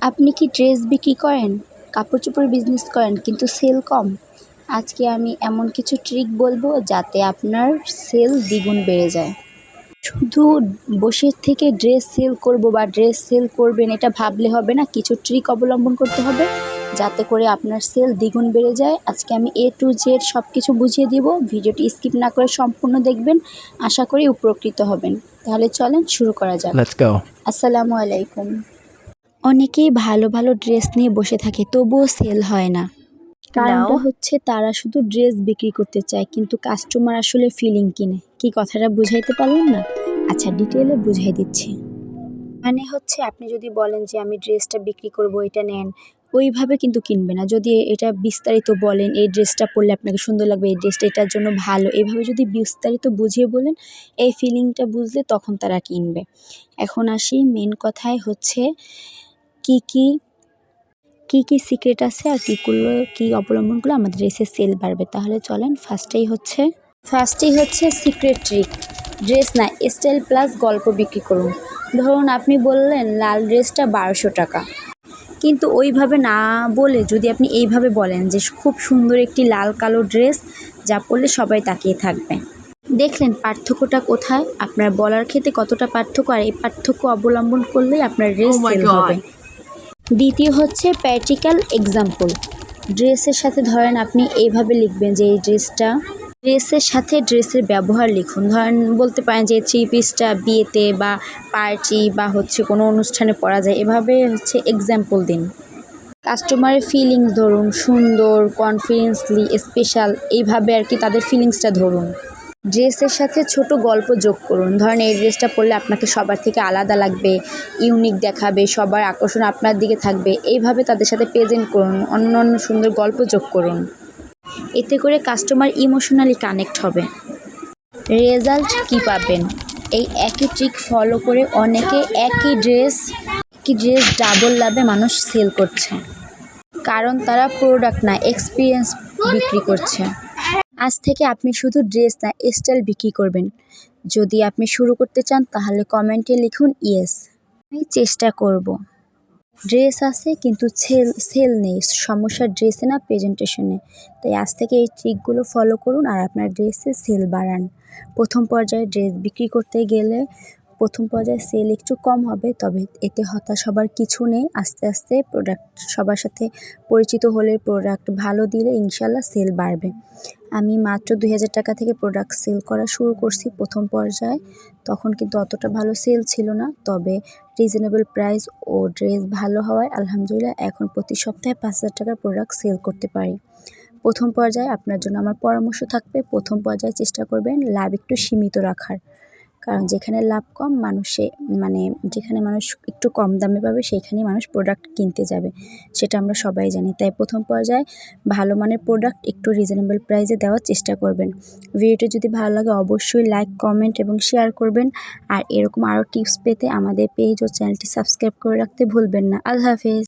আপনি কি ড্রেস বিক্রি করেন, কাপড় চোপড় বিজনেস করেন কিন্তু সেল কম? আজকে আমি এমন কিছু ট্রিক বলবো যাতে আপনার সেল দ্বিগুণ বেড়ে যায়। শুধু বসে থেকে ড্রেস সেল করব বা ড্রেস সেল করবেন এটা ভাবলে হবে না, কিছু ট্রিক অবলম্বন করতে হবে যাতে করে আপনার সেল দ্বিগুণ বেড়ে যায়। আজকে আমি A to Z সব কিছু বুঝিয়ে দিব, ভিডিওটি স্কিপ না করে সম্পূর্ণ দেখবেন, আশা করি উপকৃত হবেন। তাহলে চলেন শুরু করা যাক। Let's go. আসসালামু আলাইকুম। অনেকেই ভালো ভালো ড্রেস নিয়ে বসে থাকে তবুও সেল হয় না। কারণটা হচ্ছে তারা শুধু ড্রেস বিক্রি করতে চায় কিন্তু কাস্টমার আসলে ফিলিং কিনে। কি কথাটা বুঝাইতে পারলাম না? আচ্ছা, ডিটেইলে বুঝাই দিচ্ছি। মানে হচ্ছে আপনি যদি বলেন যে আমি ড্রেসটা বিক্রি করব, এটা নেন, ওইভাবে কিন্তু কিনবে না। যদি এটা বিস্তারিত বলেন, এই ড্রেসটা পরলে আপনাকে সুন্দর লাগবে, এই ড্রেসটা এটার জন্য ভালো, এইভাবে যদি বিস্তারিত বুঝিয়ে বলেন, এই ফিলিংটা বুঝলে তখন তারা কিনবে। এখন আসি মেন কথায়, হচ্ছে কি কি সিক্রেট আছে আর কি অবলম্বন করলে আমাদের ড্রেসের সেল বাড়বে। তাহলে চলেন ফার্স্টেই হচ্ছে সিক্রেট ট্রিক। ড্রেস না, স্টাইল প্লাস গল্প বিক্রি করুন। ধরুন আপনি বললেন লাল ড্রেসটা 1200 টাকা, কিন্তু ওইভাবে না বলে যদি আপনি এইভাবে বলেন যে খুব সুন্দর একটি লাল কালো ড্রেস, যা পরলে সবাই তাকিয়ে থাকবে। দেখলেন পার্থক্যটা কোথায়? আপনার বলার ক্ষেত্রে কতটা পার্থক্য, আর এই পার্থক্য অবলম্বন করলেই আপনার ড্রেস সেল হবে। দ্বিতীয় হচ্ছে প্র্যাকটিক্যাল এক্সাম্পল। ড্রেসের সাথে ধরেন আপনি এইভাবে লিখবেন যে এই ড্রেসের সাথে ড্রেসের ব্যবহার লিখুন। ধরেন বলতে পারেন যে 3 পিসটা বিয়েতে বা পার্টি বা হচ্ছে কোনো অনুষ্ঠানে পরা যায়, এভাবে হচ্ছে এক্সাম্পল দিন। কাস্টমারের ফিলিংস ধরুন, সুন্দর, কনফিডেন্সলি, স্পেশাল, এইভাবে আর কি তাদের ফিলিংসটা ধরুন। ড্রেসের সাথে ছোট গল্প যোগ করুন। ধরেন এই ড্রেসটা পরলে আপনাকে সবার থেকে আলাদা লাগবে, ইউনিক দেখাবে, সবার আকর্ষণ আপনার দিকে থাকবে, এইভাবে তাদের সাথে প্রেজেন্ট করুন, অন্য অন্য সুন্দর গল্প যোগ করুন। এতে করে কাস্টমার ইমোশনালি কানেক্ট হবে। রেজাল্ট কী পাবেন? এই একই ট্রিক ফলো করে অনেকে একই ড্রেস ডাবল লাভে মানুষ সেল করছে, কারণ তারা প্রোডাক্ট না, এক্সপিরিয়েন্স বিক্রি করছে। আজ থেকে আপনি শুধু ড্রেস না, স্টাইল বিক্রি করবেন। যদি আপনি শুরু করতে চান তাহলে কমেন্টে লিখুন ইয়েস, আমি চেষ্টা করব। ড্রেস আছে কিন্তু সেল নেই, সমস্যা ড্রেসে না, প্রেজেন্টেশনে। তাই আজ থেকে এই ট্রিকগুলো ফলো করুন আর আপনার ড্রেসে সেল বাড়ান। প্রথম পর্যায়ে ড্রেস বিক্রি করতে গেলে প্রথম পর্যায়ে সেল একটু কম হবে, তবে এতে হতাশ হবার কিছু নেই। আস্তে আস্তে প্রোডাক্ট সবার সাথে পরিচিত হলে, প্রোডাক্ট ভালো দিলে ইনশাল্লাহ সেল বাড়বে। আমি মাত্র 2000 টাকা থেকে প্রোডাক্ট সেল করা শুরু করছি প্রথম পর্যায়ে, তখন কিন্তু অতটা ভালো সেল ছিল না, তবে রিজনেবল প্রাইস ও ড্রেস ভালো হওয়ায় আলহামদুলিল্লাহ এখন প্রতি সপ্তাহে 5000 টাকার প্রোডাক্ট সেল করতে পারি। প্রথম পর্যায়ে আপনার জন্য আমার পরামর্শ থাকবে, প্রথম পর্যায়ে চেষ্টা করবেন লাভ একটু সীমিত রাখার, কারণ যেখানে লাভ কম যেখানে মানুষ একটু কম দামে পাবে সেখানেই মানুষ প্রোডাক্ট কিনতে যাবে, সেটা আমরা সবাই জানি। তাই প্রথম পর্যায়ে ভালো মানের প্রোডাক্ট একটু রিজনেবল প্রাইসে দেওয়ার চেষ্টা করবেন। ভিডিওটি যদি ভালো লাগে অবশ্যই লাইক, কমেন্ট এবং শেয়ার করবেন। আর এরকম আরও টিপস পেতে আমাদের পেজ ও চ্যানেলটি সাবস্ক্রাইব করে রাখতে ভুলবেন না। আল্লাহ হাফেজ।